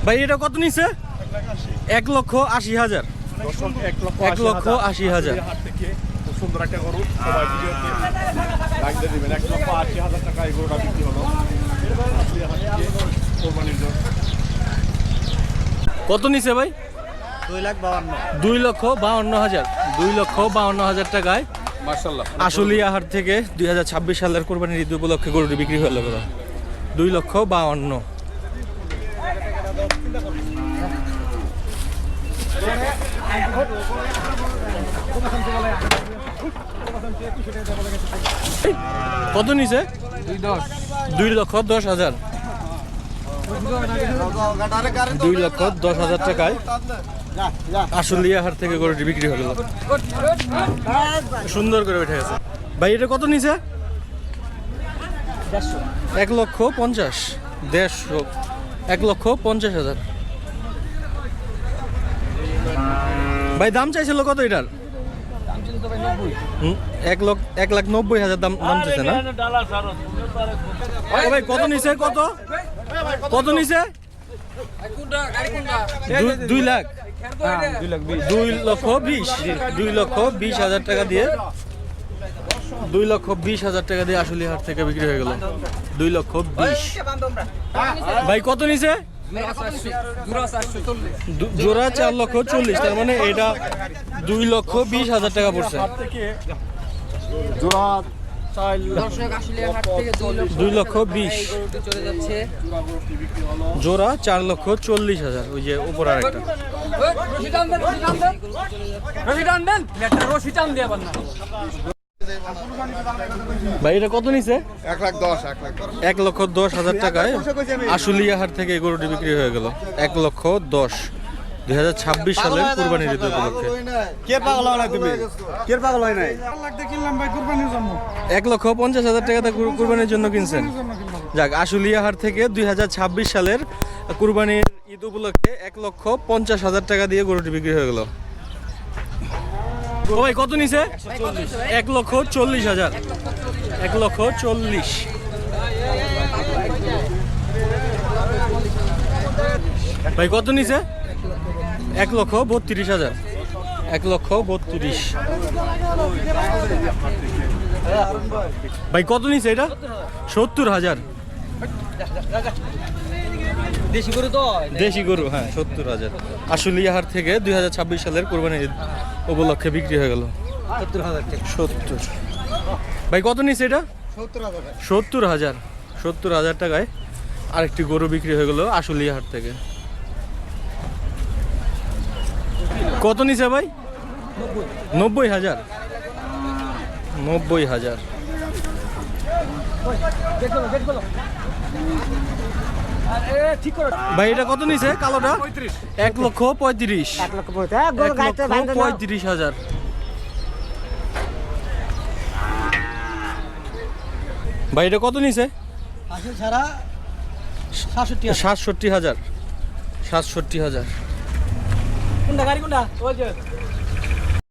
ভাই এটা কত নিছে? 1,80,000। 1,80,000। সুন্দর একটা গরু সবাই ভিডিওতে লাইক দিয়ে দিবেন। 1,80,000 টাকা এই গরুটা বিক্রি হলো কোরবানির জন্য। কত নিছে ভাই? 2,52,000। 2,52,000। 2,52,000 টাকায় মাশাআল্লাহ আশুলিয়া হাট থেকে 2026 সালের কোরবানির ঈদ উপলক্ষে গরুটি বিক্রি হলো। 2,52,000। কত নিছে? 2,10,000। 2,10,000 টাকায় আশুলিয়া হাট থেকে গরুটি বিক্রি হলো। সুন্দর করে উঠে গেছে। ভাই এটা কত নিছে? 1,50,000। 1,50,000। 1,50,000। ভাই দাম চাইছিল কত এটার? 1,90,000 দাম চাইছে না? ভাই কত নিছে? কত নিছে? 2 লাখ। 2,20,000 টাকা দিয়ে 2,20,000 টাকা দিয়ে আশুলিয়া হাট থেকে বিক্রি হয়ে গেল। 2,20,000। ভাই কত নিছে? জোড়া 4,40,000। তার মানে এটা 2,20,000 টাকা পড়ছে। জোড়া দুই লক্ষ 20। জোড়া 4,40,000। ওই যে উপর আরেকটা। ভাই এটা কত নিছে? 1,10,000 টাকায় আশুলিয়া হাট থেকে এই গরুটি বিক্রি হয়ে গেল। 1,10,000। 2026 সালের কুরবানির ঈদ উপলক্ষে। কে পাগল হয় না তুমি? কে পাগল হয় নাই? 1,50,000 টাকাতে কুরবানির জন্য কিনছেন। যাক, আশুলিয়া হাট থেকে 2026 সালের কুরবানির ঈদ উপলক্ষে 1,50,000 টাকা দিয়ে গরুটি বিক্রি হয়ে গেল। ভাই কত নিছে? 1,40,000। 1,40,000। ভাই কত নিছে? 1,32,000। 1,32,000। ভাই কত নিছে এটা? 70,000। দেশি গরু, হ্যাঁ 70,000। আশুলিয়া হাট থেকে 2026 সালের কোরবানির ঈদ উপলক্ষে বিক্রি হয়ে গেল 70,000। ভাই কত নিছে এটা? 70,000। 70,000 টাকায় আরেকটি গরু বিক্রি হয়ে গেল আশুলিয়া হাট থেকে। কত নিছে ভাই? 90,000। 90,000। ভাই এটা কত নিছে কালোটা? 1,35,000। 1,35,000। ভাই এটা কত নিছে? 67,000। 67,000।